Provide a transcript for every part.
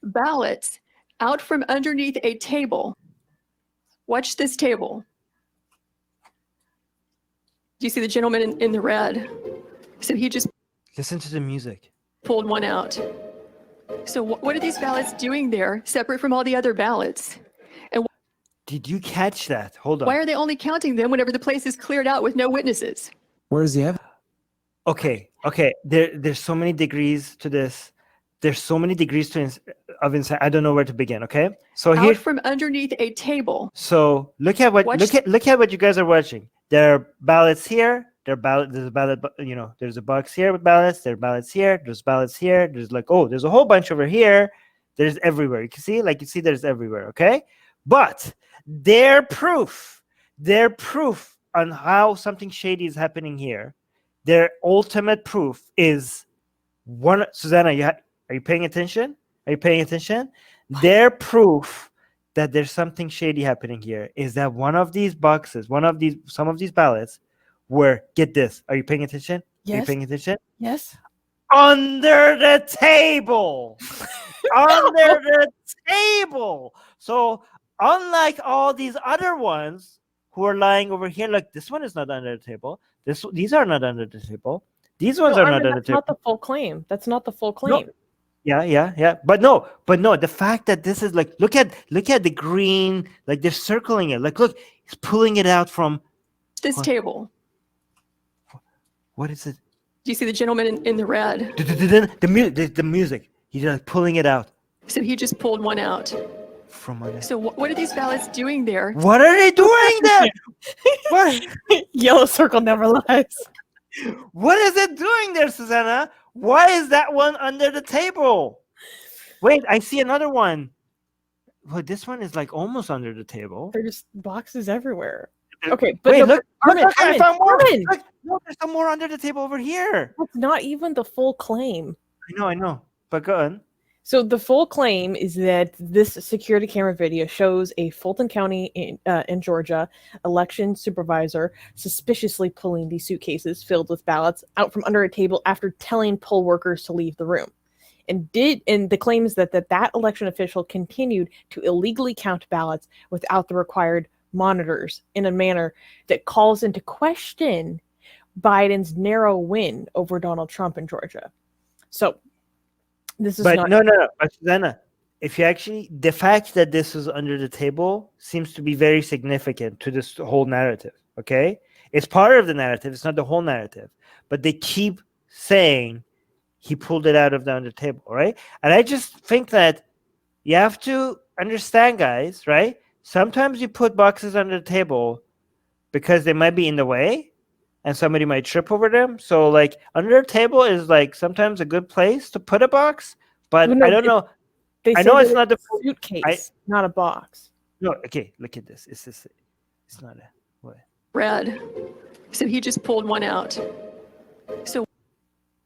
ballots out from underneath a table. Watch this table. Do you see the gentleman in the red? So he just Listen to the music. pulled one out. So what are these ballots doing there, separate from all the other ballots? And Did you catch that? Hold on. why are they only counting them whenever the place is cleared out with no witnesses? Where's the evidence? Okay. There's so many degrees to this. There's so many degrees of insight. I don't know where to begin. Okay. So Out here, from underneath a table. so look at what you guys are watching. There are ballots here. There's a ballot. There's a box here with ballots. There are ballots here. There's ballots here. There's there's a whole bunch over here. There's everywhere. You can see, there's everywhere. Okay. But their proof on how something shady is happening here, their ultimate proof is one. Susanna, are you paying attention? Are you paying attention? Their proof that there's something shady happening here is that one of these boxes, some of these ballots were, get this. Are you paying attention? Yes. Are you paying attention? Yes. Under the table. Under the table. So unlike all these other ones who are lying over here, like this one is not under the table. These are not under the table. These ones are not under the table. That's not the full claim. That's not the full claim. No. Yeah. But no. The fact that this is look at the green, they're circling it. Look, he's pulling it out from This table. What is it? Do you see the gentleman in the red? The music. He's pulling it out. So he just pulled one out. From under. So what are these ballots doing there? What are they doing there? What? Yellow circle never lies. What is it doing there, Susanna? Why is that one under the table? Wait, I see another one. Well, this one is almost under the table. There's boxes everywhere. Okay, but wait, no, look, Armin, I found more. Armin. Look, there's some more under the table over here. That's not even the full claim. I know. But go on. So the full claim is that this security camera video shows a Fulton County in Georgia election supervisor suspiciously pulling these suitcases filled with ballots out from under a table after telling poll workers to leave the room. And the claim is that election official continued to illegally count ballots without the required monitors in a manner that calls into question Biden's narrow win over Donald Trump in Georgia. So this is But not... no. But Susanna, if you actually, the fact that this was under the table seems to be very significant to this whole narrative. Okay, it's part of the narrative. It's not the whole narrative, but they keep saying he pulled it out of the under table, right? And I just think that you have to understand, guys, right? Sometimes you put boxes under the table because they might be in the way and somebody might trip over them. So under the table is sometimes a good place to put a box, but No, I don't know. I know it's not the suitcase, not a box. No, okay, look at this. It's not a what? Red. So he just pulled one out. So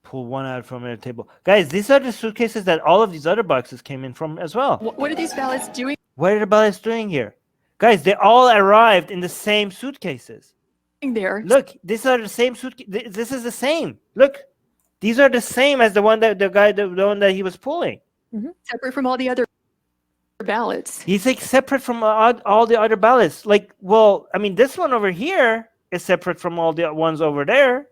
Pull one out from the table. Guys, these are the suitcases that all of these other boxes came in from as well. what are these ballots doing What are the ballots doing here? Guys, they all arrived in the same suitcases. there? Look, these are the same suitcase. This is the same. Look, these are the same as the one that the one that he was pulling. Separate from all the other ballots. He's separate from all the other ballots. This one over here is separate from all the ones over there.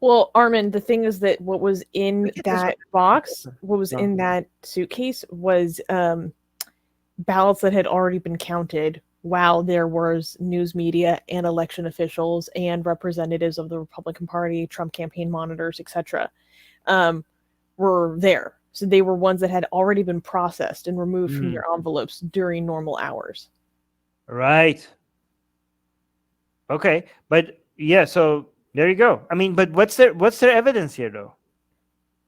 Well, Armin, the thing is that what was in that box, what was in that suitcase was ballots that had already been counted while there was news media and election officials and representatives of the Republican Party, Trump campaign monitors, etc. were there. So they were ones that had already been processed and removed from their envelopes during normal hours. Right. Okay, but yeah, so there you go. But what's their evidence here though?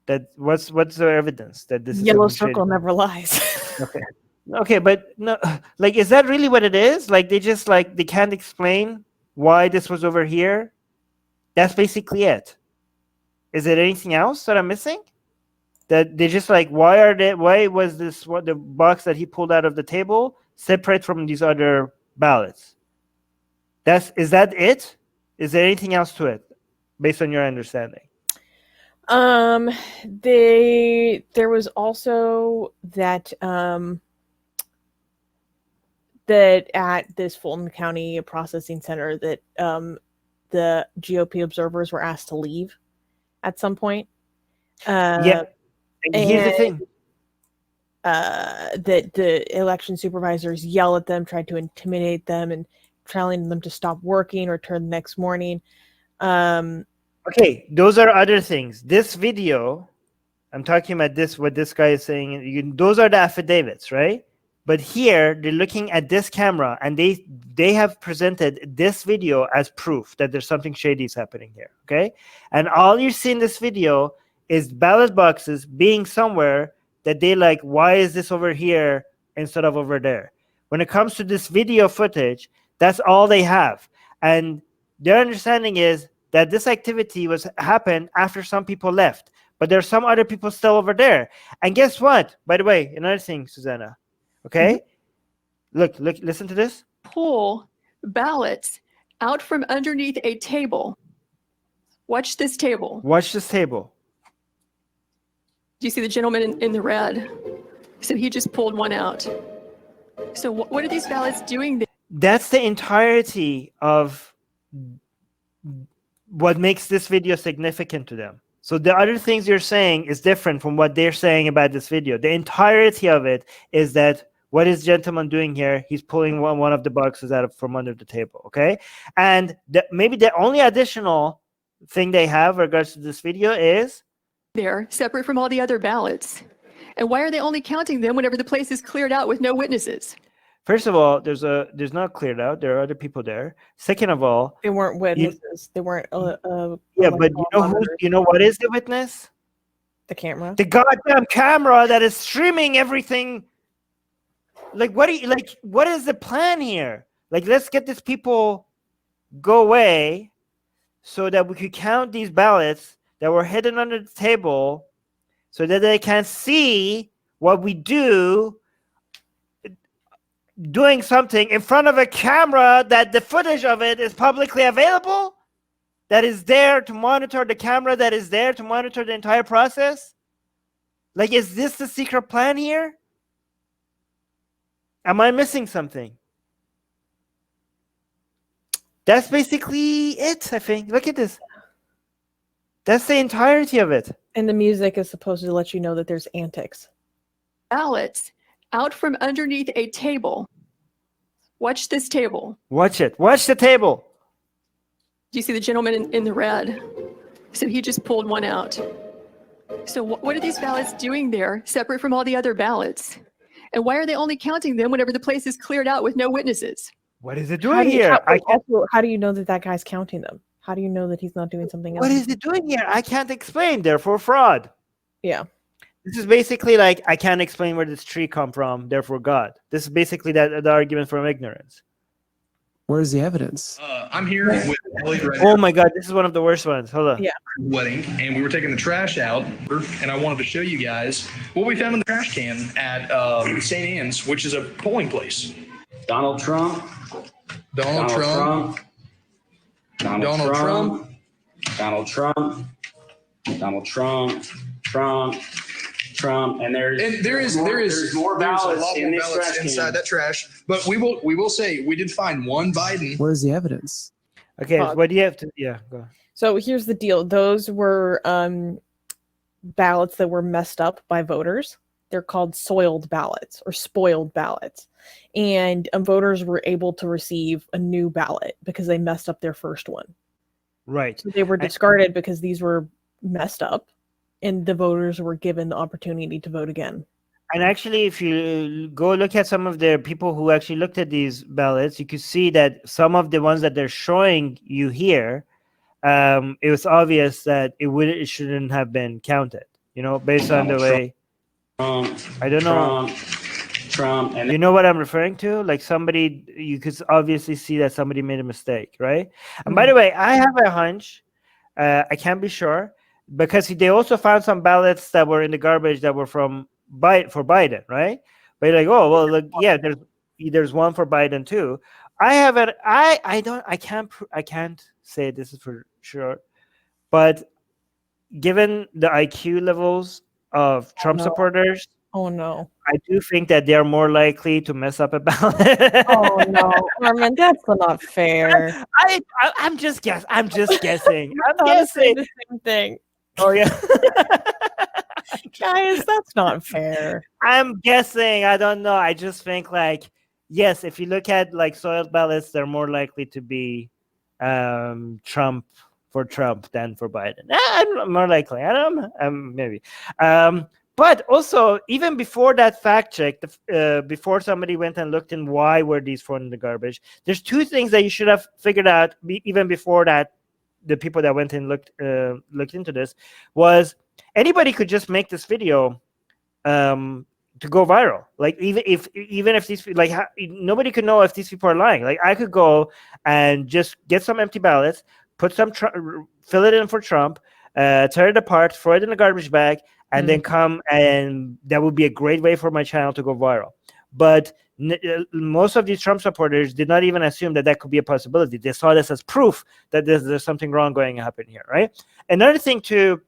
That what's their evidence that this Yellow is circle never lies. Okay, but no, is that really what it is? They just they can't explain why this was over here. That's basically it. Is there anything else that I'm missing? That they just why was this the box that he pulled out of the table separate from these other ballots? Is that it? Is there anything else to it, based on your understanding? There was also that that at this Fulton County processing center that the GOP observers were asked to leave at some point. Yeah. And here's the thing. That the election supervisors yell at them, tried to intimidate them, and telling them to stop working or return the next morning. Okay, those are other things. This video, I'm talking about this, what this guy is saying, those are the affidavits, right? But here, they're looking at this camera, and they have presented this video as proof that there's something shady is happening here, okay? And all you see in this video is ballot boxes being somewhere that they like, why is this over here instead of over there? When it comes to this video footage, that's all they have. And their understanding is that this activity happened after some people left, but there's some other people still over there. And guess what? By the way, another thing, Susanna, okay? Look, listen to this. Pull ballots out from underneath a table. Watch this table. Watch this table. Do you see the gentleman in the red? So he just pulled one out. So what are these ballots doing there? That's the entirety of what makes this video significant to them. So the other things you're saying is different from what they're saying about this video. The entirety of it is that what is gentleman doing here? He's pulling one of the boxes out from under the table, okay? And maybe the only additional thing they have in regards to this video is there, separate from all the other ballots. And why are they only counting them whenever the place is cleared out with no witnesses? First of all, there's not cleared out. There are other people there. Second of all, they weren't witnesses. They weren't. Yeah, but you know what is the witness? The camera. The goddamn camera that is streaming everything. Like, what is the plan here? Like, let's get these people go away so that we could count these ballots that were hidden under the table so that they can see what we do doing something in front of a camera that the footage of it is publicly available, that is there to monitor the camera, that is there to monitor the entire process. Like, is this the secret plan here? Am I missing something? That's basically it, I think. Look at this. That's the entirety of it. And the music is supposed to let you know that there's antics. Ballots out from underneath a table. Watch this table. Watch it. Watch the table. Do you see the gentleman in the red? So he just pulled one out. So what are these ballots doing there, separate from all the other ballots? And why are they only counting them whenever the place is cleared out with no witnesses? What is it doing here? How do you know that guy's counting them? How do you know that he's not doing something else? What is it doing here? I can't explain. Therefore, fraud. Yeah. This is basically like, I can't explain where this tree come from. Therefore, God. This is basically the argument from ignorance. Where's the evidence? I'm here with Elliot right Oh my God, this is one of the worst ones. Hold on. Yeah. Wedding, and we were taking the trash out, and I wanted to show you guys what we found in the trash can at St. Anne's, which is a polling place. Donald Trump. Donald Trump. Donald Trump. Donald Trump. Donald Trump. Trump. And there is more ballots in this trash can. Inside that trash. But we will say we did find one Biden. Where's the evidence? Okay, what do you have to? Yeah, go on. So here's the deal. Those were ballots that were messed up by voters. They're called soiled ballots or spoiled ballots. And voters were able to receive a new ballot because they messed up their first one. Right. So they were discarded because these were messed up, and the voters were given the opportunity to vote again. And actually, if you go look at some of the people who actually looked at these ballots, you could see that some of the ones that they're showing you here, it was obvious that it shouldn't have been counted, based on the way. I don't know. Trump. And you know what I'm referring to? Like somebody, you could obviously see that somebody made a mistake, right? And by the way, I have a hunch. I can't be sure, because they also found some ballots that were in the garbage that were for Biden, right? But you're like, oh well, look, yeah, there's one for Biden too. I can't say this is for sure, but given the IQ levels of Trump no. supporters, Oh no. I do think that they are more likely to mess up a ballot. Oh no, Armin, that's not fair. I'm just guessing. I'm just guessing. I'm Honestly, guessing. the same thing. Oh yeah. Guys, that's not fair. I'm guessing. I don't know. I just think like, yes, if you look at like soiled ballots, they're more likely to be Trump than for Biden. I'm more likely. I don't know. Maybe. But also, even before that fact check, before somebody went and looked in why were these thrown in the garbage, there's two things that you should have figured out even before that. The people that went and looked into this was anybody could just make this video to go viral. Like even if these like nobody could know if these people are lying. Like I could go and just get some empty ballots, put some fill it in for Trump, tear it apart, throw it in a garbage bag, and then come, and that would be a great way for my channel to go viral. But most of these Trump supporters did not even assume that that could be a possibility. They saw this as proof that there's something wrong going to happen here, right? Another thing to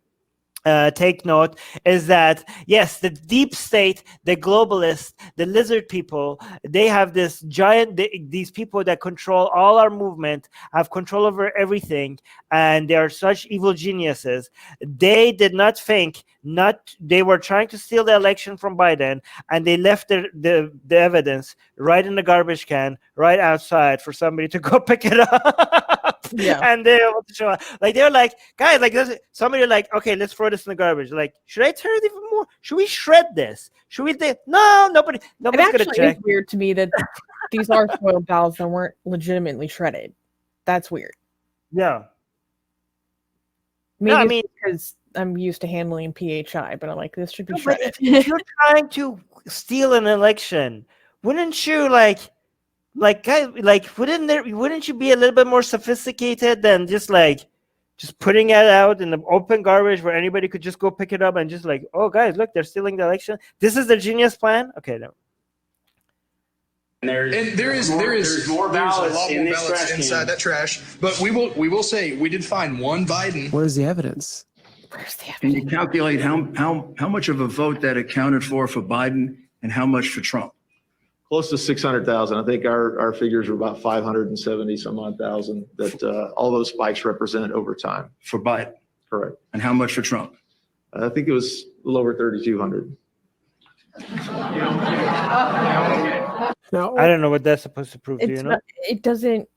take note is that, yes, the deep state, the globalists, the lizard people, they have this giant, these people that control all our movement, have control over everything, and they are such evil geniuses. They did not think, they were trying to steal the election from Biden, and they left the evidence right in the garbage can, right outside for somebody to go pick it up. Yeah. And they were to show up. Like they're like, guys, like somebody like, okay, let's throw this in the garbage. Like, should I tear it even more? Should we shred this? Should we? No, nobody's gonna check. It's weird to me that these are soiled ballots that weren't legitimately shredded. That's weird. Yeah. Maybe No, I mean, because I'm used to handling PHI, but I'm like, this should be shredded. if you're trying to steal an election, wouldn't you guys, like wouldn't you be a little bit more sophisticated than just putting it out in the open garbage where anybody could just go pick it up and just like, oh guys, look, they're stealing the election. This is the genius plan. Okay, no. And there's more ballots in this trash can. Inside that trash. But we will say we did find one Biden. Where's the evidence? Where's the Can you evidence? calculate how much of a vote that accounted for Biden and how much for Trump? Close to 600,000. I think our figures were about 570 some odd thousand that all those spikes represent over time. For Biden. Correct. And how much for Trump? I think it was a little over 3,200. Now, I don't know what that's supposed to prove. Do you know? It doesn't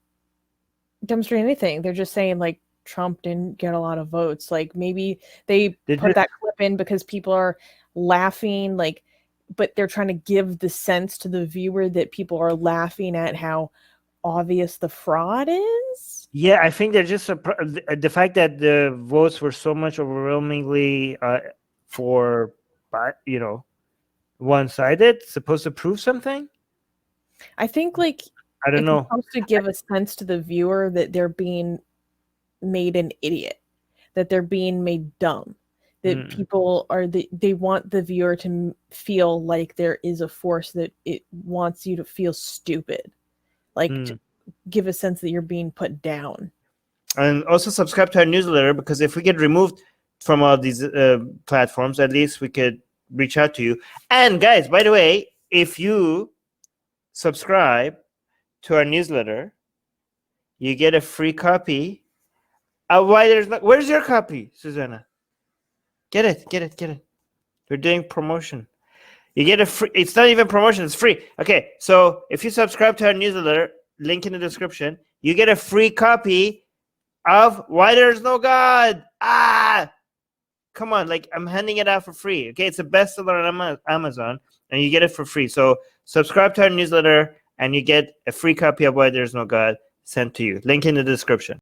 demonstrate anything. They're just saying like Trump didn't get a lot of votes. Like maybe they put that clip in because people are laughing, like, but they're trying to give the sense to the viewer that people are laughing at how obvious the fraud is. Yeah, I think they're just the fact that the votes were so much overwhelmingly for, one-sided, supposed to prove something. I think like I don't know. supposed to give a sense to the viewer that they're being made an idiot, that they're being made dumb, that people are they want the viewer to feel like there is a force that it wants you to feel stupid, like to give a sense that you're being put down. And also subscribe to our newsletter, because if we get removed from all these platforms, at least we could reach out to you. And guys, by the way, if you subscribe to our newsletter, you get a free copy. Where's your copy, Susanna? Get it. We're doing promotion. You get a free. It's not even promotion. It's free. Okay, so if you subscribe to our newsletter, link in the description, you get a free copy of Why There's No God. Come on, like I'm handing it out for free. Okay, it's a bestseller on Amazon, and you get it for free. So subscribe to our newsletter, and you get a free copy of Why There's No God sent to you. Link in the description.